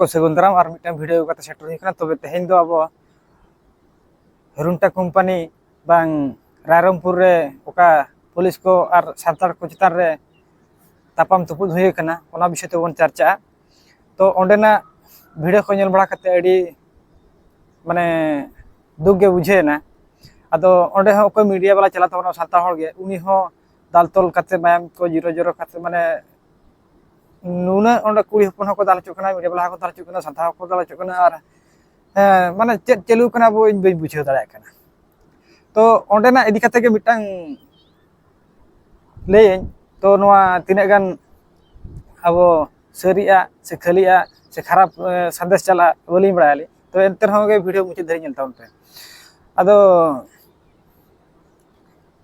को सगुन दाराम और मिटन वीडियो का सेटर हुई कना तबे तेहेन दो अब हेरुंटा कंपनी बांग रायरंगपुर रे ओका पुलिस को और सानतार को चितार रे तापाम तुपुद हुई कना ओना विषय ते बन चर्चा तो ओंडेना वीडियो को नेल बड़ा कते अडी माने दुख गे बुझेना अदो ओंडे हो को मीडिया वाला चला तबना सानता हर गे उनी हो दालतोल कते मायम को जीरो जीरो कते माने नुना ओंडे कुड़ी हपन को दाल चुकना मीडिया वाला को दाल चुकना सानता को दाल चुकना और माने चेक चलू कना बो इन बई बुझे दाड़ा कना तो ओंडेना इदी कते गे मिटांग लेन तो नोआ तिने गान अब सरिया से खलिया से खराब संदेश चला बोली बड़ाली तो एंतर होगे वीडियो मुझे धरी नेलता उनते अदो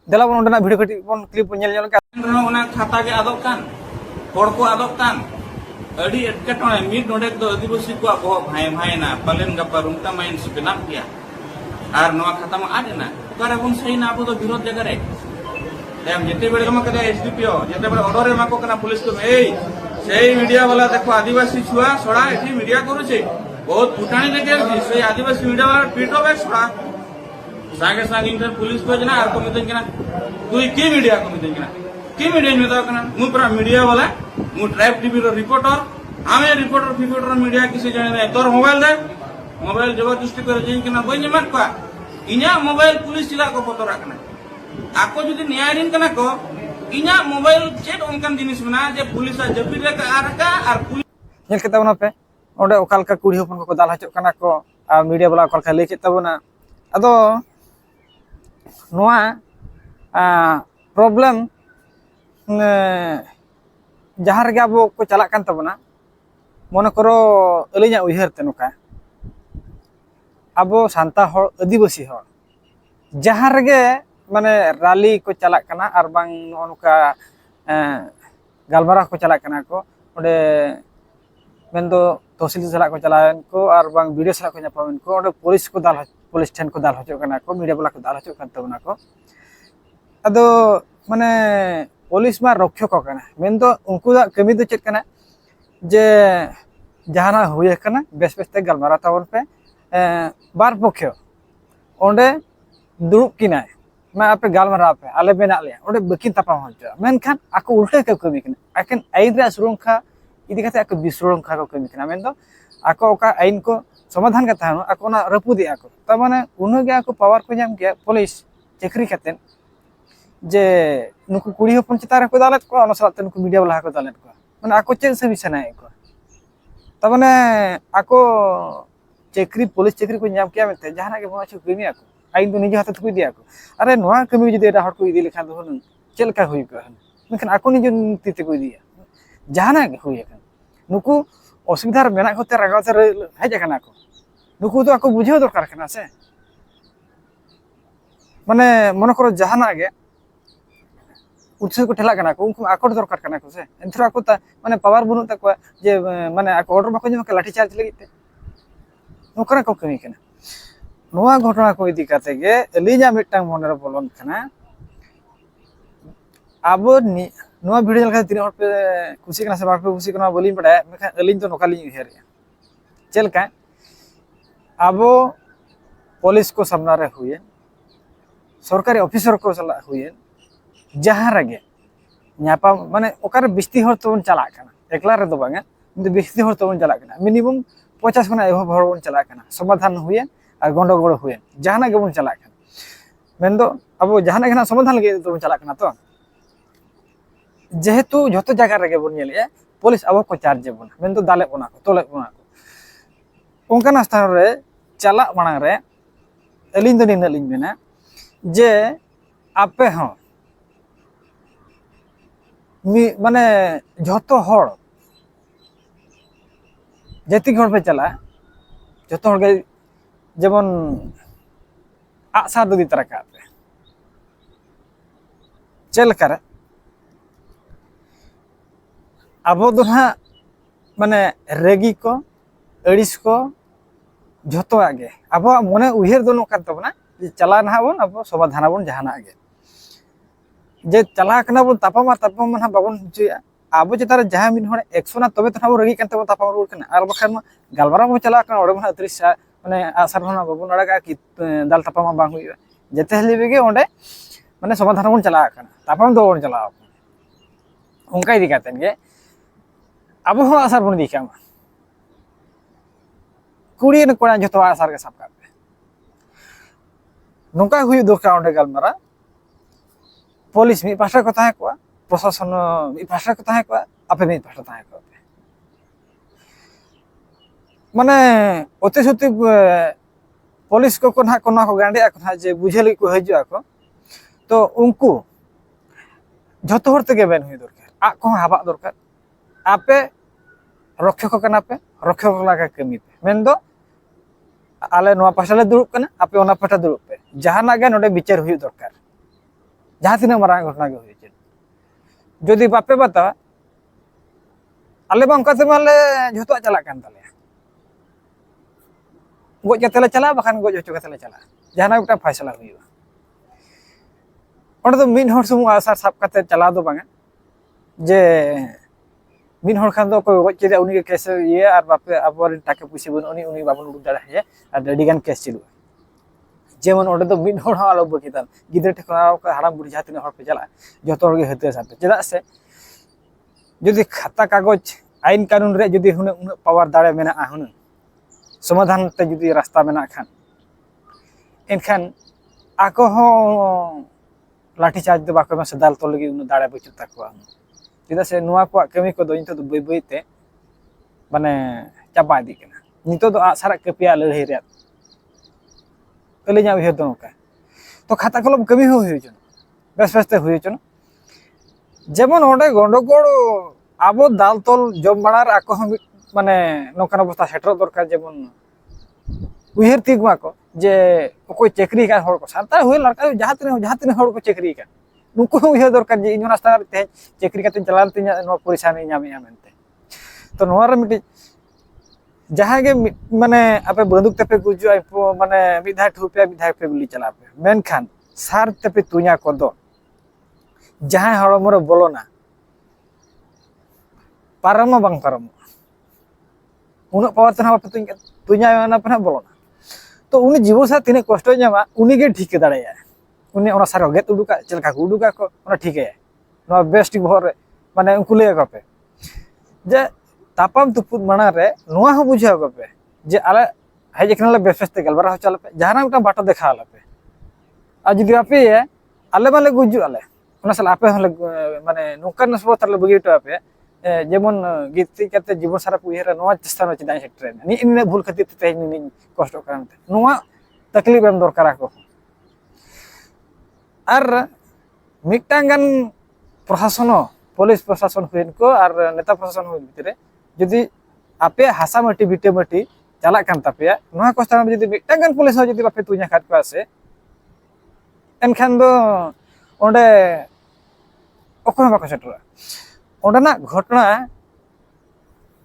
दला बन ओंडेना वीडियो कटी बन क्लिप नेल नेल का ओना खाता के आदोक कान हड़ को आदोक कान अडी एटकेटोने मिड नोडे दो आदिवासी को बो भाई भाई ना पलेन गप्पा रुंगता माइन से बेनाम किया आर नोआ खाता मा आडेना करे बन सही ना अब तो विरोध जगह रे हम जेते बेले मा कदे एसडीपीओ जेते बेले ऑर्डर मा को कना पुलिस को ए सेही मीडिया वाला देखो आदिवासी छुआ छोड़ा एठी मीडिया करू छे बहुत फुटाणी देखे से आदिवासी मीडिया वाला पीटो बे छोड़ा सागे सागे इंटर पुलिस को जना आर को मिते कना तुई की मीडिया को मिते कना की मीडिया में तो कना मु पूरा मीडिया वाला मु ट्राइब टीवी रो रिपोर्टर आमे रिपोर्टर मीडिया किसे जाने तोर मोबाइल जबरदस्ती कर जे कना बन मत पा इना मोबाइल पुलिस चिला को पतो रखना आको जदि न्यायरीन कना को इना मोबाइल चेट उनकन जिनिस बना जे पुलिस जबी रे का आर पुलिस नेल के तबना पे ओंडे ओकाल का कुड़ी हपन को दाल हचो कना को आ मीडिया वाला ओकाल का ले के तबना अदो नोआ प्रॉब्लम जहां रे अब को चला कान तबना मन करो अलिया उयहर ते नोका अब सांता हर आदिवासी हर जहां रे माने रैली को चला कना और बांग नोका गलमारा को चला कना को ओंडे मेंदो तहसील सला को चलान को और बांग वीडियो सला को न्यापामेन को ओंडे पुलिस को दाल पुलिस ठेन को दाल हचो कना को मीडिया वाला को दाल हचो कन तबना को अदो माने पुलिस मा रक्षक कना मेंदो उनको दा कमी दो चेक कना जे जहाना हुए कना बेस बेस ते गलमारा तावन पे बार पक्ष ओंडे दुरुब किना मैं आपे गलमारा पे आले बेना ले ओंडे बकिन तापाम हचो मेनखान आको उल्टे के कमी कना अकन आईन रे सुरक्षा इदी कते आको विश्रंखा को कमी कना मेंदो आको ओका आईन को समाधान का तानो आको ना रपुदी आको त माने उनगे आको पावर को जाम के पुलिस चेकरी कतेन जे नुकु कुड़ी हपन चितार को दालत को अनसलाते नुकु मीडिया वाला को दालत को माने आको चेक सर्विस नाय को त माने आको चेकरी पुलिस चेकरी को जाम किया मेते जहाना के बना कमी आको आईन तो निजे हाथ को दिया को अरे नोआ कमी जदि एटा हर को इदी लेखा दो चेल का हुई को मेखन आको निजे नीति को दिया जहाना हुई कन नुकु असुविधा मेना होते रागावते हेज कना को नुकु तो आको बुझे दरकार कना से माने मन करो जहाना गे उत्सव को ठेला कना को उनको आकोट दरकार कना को से एंथरा आको ता माने पावर बनु तक जे माने आको ऑर्डर बाको जम के लाठी चार्ज लगिते नोकरा को कमी कना नोआ घटना को इदी काते गे अलिजा मिटांग मनरे बोलन कना अब नोआ वीडियो लगा तीन और पे खुशी कना से बाप पे खुशी कना बोली पड़ा मेखा अलिन तो नोकाली उहेर चल का अब पुलिस को सामना रे हुए सरकारी ऑफिसर को सला हुए जहां रगे न्यापा माने ओकर बिस्ती हर तो चला कना एकला रे दो बांगा किंतु बिस्ती हर तो चला कना मिनिमम 50 खना एहो भर बन चला कना समाधान हुए और गंडगोल हुए जहां के बन चला कना मेन दो अब जहां के समाधान लगे तो चला कना तो जेहेतु जतो जगह रे बन नेले पुलिस अब को चार्ज बन मेन दो दाले बना को तोले बना को उनका स्थान रे चला मांग रे अलिन दो निन मेना जे आपे हो माने जतो हर जति घर पे चला जतो हर जेमन आशा दो दी तरह का चल कर अब दो ना माने रेगी को अड़िस को जतो आगे अब मने उहेर दो नोका तबना जे चला ना बन अब समाधान बन जहाना आगे जे चला कना बन तापमा ना बाबन हुचिया ᱟᱵᱚ ᱪᱮᱛᱟᱱ ᱨᱮ ᱡᱟᱦᱟᱸ ᱢᱤᱫ ᱦᱚᱲ ᱮᱠᱥᱚᱱᱟ ᱛᱚᱵᱮ ᱛᱚ ᱟᱵᱚ ᱨᱟᱹᱜᱤ ᱠᱟᱱ ᱛᱮᱵᱚ ᱛᱟᱯᱟᱢ ᱨᱩᱣᱟᱹᱲ ᱠᱟᱱᱟ ᱟᱨ ᱵᱟᱠᱷᱟᱱ ᱢᱟ ᱜᱟᱞᱢᱟᱨᱟᱣ ᱵᱚᱱ ᱪᱟᱞᱟᱜ ᱠᱟᱱᱟ ᱚᱸᱰᱮ ᱢᱟ ᱛᱤᱨᱤᱥ ᱢᱟᱱᱮ ᱟᱥᱟᱨ ᱦᱚᱸ ᱵᱟᱵᱚᱱ ᱟᱲᱟᱜᱟ ᱠᱤ ᱫᱟᱞ ᱛᱟᱯᱟᱢ ᱢᱟ ᱵᱟᱝ ᱦᱩᱭᱩᱜᱼᱟ ᱡᱮᱛᱮ ᱦᱤᱞᱤ ᱜᱮ ᱚᱸᱰᱮ ᱢᱟᱱᱮ ᱥᱚᱢᱟᱫᱷᱟᱱ ᱵᱚᱱ ᱪᱟᱞᱟᱜ ᱠᱟᱱᱟ ᱛᱟᱯᱟᱢ ᱫᱚ ᱵᱟᱵᱚᱱ ᱪᱟᱞᱟᱣ ᱠᱟᱱᱟ ᱚᱱᱠᱟ ᱤᱫᱤ ᱠᱟᱛᱮᱫ ᱜᱮ ᱟᱵᱚ ᱦᱚᱸ ᱟᱥᱟᱨ ᱵᱚᱱ ᱤᱫᱤ ᱠᱟᱜ ᱢᱟ ᱠᱩᱲᱤ ᱠᱚᱲᱟ ᱡᱚᱛᱚ ᱟᱥᱟर ᱜᱮ ᱥᱟᱵ ᱠᱟᱜ ᱯᱮ ᱱᱚᱝᱠᱟ ᱦᱩᱭᱩᱜ ᱫᱚᱨᱠᱟর ᱚᱸᱰᱮ ᱜᱟᱞᱢᱟᱨᱟᱣ पुलिस मिद पास्टा को ताहे कोआ प्रशासन मिद पास्टा को ताहे कोआ आपे मिद पास्टा ताहे कोआ माने अति सत्य पुलिस को ना को गांडे को ना जे बुझे को हजू को तो उनको जतो हर तेगे बेन हुई दरकार आ को हाबा दरकार आपे रक्षक कना पे रक्षक लागा कमी पे मेन दो आले नोआ पास्टा ले दुरुब कना आपे ओना पास्टा दुरुब पे जहाना गे नोडे विचार हुई दरकार जहाँ तीन मारा घटना के हुई जदि बापे बता आले बांकाते माले झुतो चला कान ताले गोज कते चला बखान गोज हचो कते चला जहाना गोटा फैसला हुईवा ओंडे तो मिन हर सुमु आसार साब कते चला दो बांगा जे मिन हर खान दो कोई गोज केदे उनी के केस ये आर बापे आबर टाके पुसी बन उनी बाबन उडुक दाड़ा हे आर डेडिगान केस चिलु जेमन ओंडे दो मिन हर आलो बकितान गिदरे ठेखना हाराम बुढ़ी जहाँ तीन पे चला जो गे हते साथे चेदा से जदि खाता कागज आईन कानून रे जदि हुने उन पावर दाड़े मेना हुने समाधान ते जदि रास्ता मेना खान एनखान आको हो लाठी चार्ज दो बाको से दाल तो लगी उन दाड़े बचु ताकुआ चेदा से नुआ को कमी को दो नितो दो बई बई ते माने चाबा इदी कना नितो दो आसारा कपिया लड़ाई रे अलिया उहर दो नोका तो खाता कलम कमी हो हुई चन बेस बेसते हुई चन जेमन ओंडे गंडगोल आबो दाल तोल जम बाड़ार आको हम माने नोकान अवस्था सेटर दरकार जेमन उहर तिगमा को जे कोई चेकरी का हर को सानता हुई लड़का जहाँ तीन हर को चेकरी का नुको उहर दरकार जे इन रास्ता ते चेकरी का चलान तीन नो परेशानी नामे मेनते तो नोरा मिटी जहाँ गे माने आपे बंदूक तेपे गुजु माने मिधा ठुपे मिधा पे गुली चला पे मेनखान सार तेपे तुया को दो जहाँ हड़मरे बोलोना पारम बांग पारम उन पावर तना बापे तुया ना पे बोलोना तो उनी जीवन सा तीन कष्ट नामा उनी गे ठीक दाड़ेया उनी ओना सार गेत उडुका चलका को उडुका को ओना ठीक है नो बेस्ट भर माने उनको ले को पे जे तापाम तुपुद माना रे नुआ हो बुझाव को पे जे आले हेज एकनले बेसते गलबरा हो चला पे जहाना उटा बाटा देखा आला पे आ जदि आपे आले माले गुजु आले ओना साल आपे हले माने नुकान नसबतार बगिटा पे जेमन गीति कते जीवन सारा पुहेर नुआ चेष्टा न चिदाय सेक्टर नि इन भूल खातिर ते नि कष्ट करन नुआ तकलीफ एम दरकार को आर मिटांगन प्रशासन पुलिस प्रशासन हुइन को आर नेता प्रशासन हुइन भितरे जदि आपे हासा माटी बिटे माटी चला कान तापेया नुआ कष्ट जदि मिटांगन पुलिस जदि बापे तुया खात को आसे एनखान दो ओंडे ओखना बाको सेटरा ओंडना घटना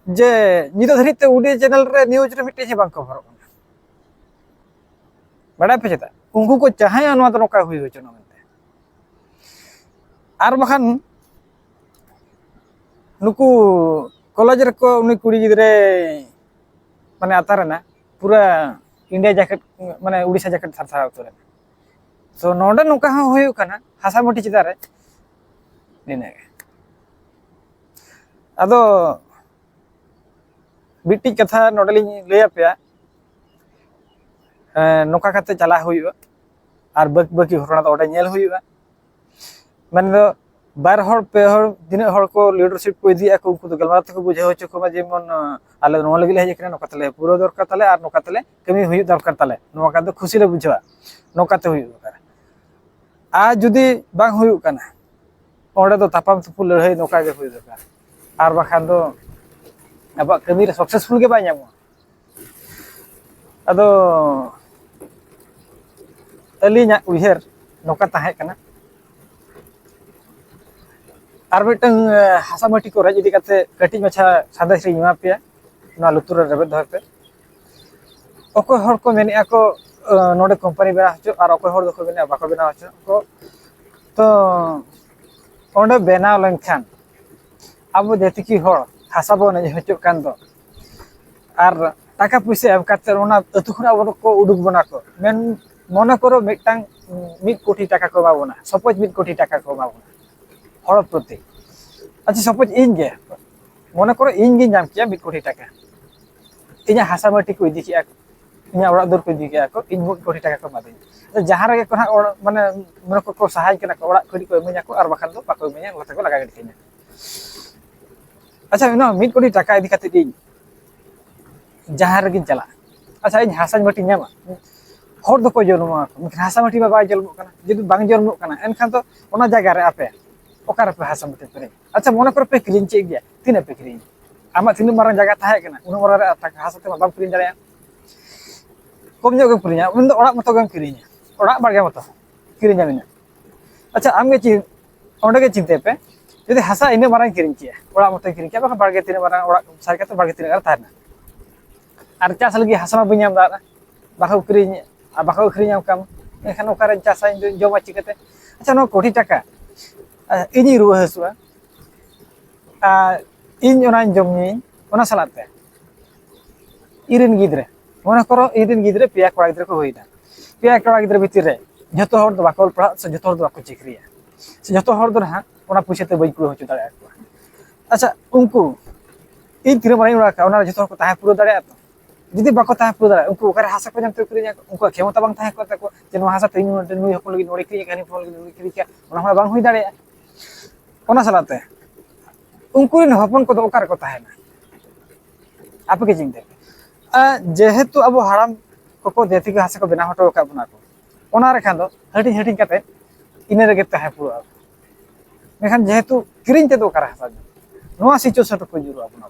जे नितो धरिते उडी चैनल रे न्यूज रे मिटे बांग खबर बड़ा पे चेता उनको को चाहे अनवा तो नोका हुई होचनो मेनते आर बखान नुकु कॉलेज रे को उनी कुड़ी गिदरे माने आतारना पूरा इंडिया जैकेट माने उड़ीसा जैकेट सारसा उतरे तो नोडे नोका होयो कना हासा मोटी चिदारे दिने अदो बिटी कथा नोडलिंग लेया पे नोका कते चला हुई और बाकी घटना तो ओडे नेल हुई माने दो बार हर पे हर दिन हर को लीडरशिप को इदी को उनको तो गलमा तक बुझे हो चको जेमन आले नो लगे हेज कना नोका तले पूरा दरकार तले और नोका तले कमी हुई दरकार तले नोका दो खुशी ले बुझवा नोका ते हुई दरकार आ जुदी बांग हुई कना ओडे दो तापाम तुपु लड़ाई नोका गे हुई दरकार और बाखान दो अब कमी रे सक्सेसफुल के बाय नामो अदो अलिना उहर नोका ताहे कना और मिटन हासा माटी को रज इदी कते कटी मछा सादेश रे इमा पे ना लुतुर रे रेबे धर पे ओको हर को मेने को नोडे कंपनी बेना हचो और ओको हर दो बेना बाको बेना हचो को तो ओंडे बेना लंखान abo jetiki hor hasa bo ne hocok kan do ar taka puisa em kater ona atu khona abo ko uduk bona ko men mone koro mitang 1 কোটি টাকা ko ema bona suppose 1 কোটি টাকা ko ema bona hor proti acha suppose in ge mone koro in ge nyam kia 1 কোটি টাকা inya hasa mati ko idi kia inya orak dur ko idi kia ko in 1 কোটি টাকা ko madin jahan rege ko mane mone ko sahay kena ko orak ko di ko emenya ko ar bakal do pako emenya ngota ko laga di kenya acha ino 1 কোটি টাকা idi kate di jahan rege jala acha in hasa mati nyama hor do ko jolmo ko mungkin hasa mati ba bai jolmo kana jadi bang jolmo kana enkhan to ona jaga re ape okar pe hasa mati pere acha mone kor pe kirin che dia tina pe kirin ama tinu marang jaga tahe kana uno marang re atak hasa te bang kirin dare kom jo gem kirinya undo orak moto gem kirinya orak bar gem moto kirin jamina acha amge chi onde ge chinte pe jadi hasa ine marang kirin che orak moto kirin ke ba bar ge tinu marang orak sar kate bar ge tinu ar tahna ar chas lagi hasa ma bunyam da bakau kirinya bakau kirinya kam ekan okare chasa joma chikate acha no কোটি টাকা ini ruwa hasua in ona jomni ona salate irin gidre mona koro irin gidre pia kora gidre ko hoida pia kora gidre bitire joto hor do bakol pra se joto hor do ko chikriya se joto hor do ha ona puisete bai puro hochu dare aku acha unku in tire mari ora ka ona joto ko tahe puro dare ato যদি bako tahe puro dare unku okare hasa ko jam te kriya unku khemota bang tahe ko ta ko jeno hasa te ni nui hokol lagi nori kriya kani pol lagi nori kriya ona hora bang hui dare ona salate unku rin hopon ko do okare ko tahe na apa ke jingte jehetu abo haram koko jeti ke hasa ko bena hoto ka buna ko ona re khan do hati hati kate ine rege tahe puro mekhan jehetu kirin te do okare hasa noa situation ko juru abuna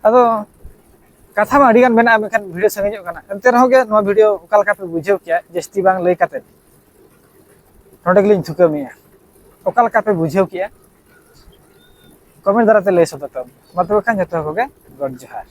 ado katha ma adigan mena mekan video sange kana ente raho ge no video ukal ka pe bujheu kya jesti bang lei kate node glin thuka miya ukal ka pe bujheu kya comment darate lei sodatam matro khan joto hoge god johar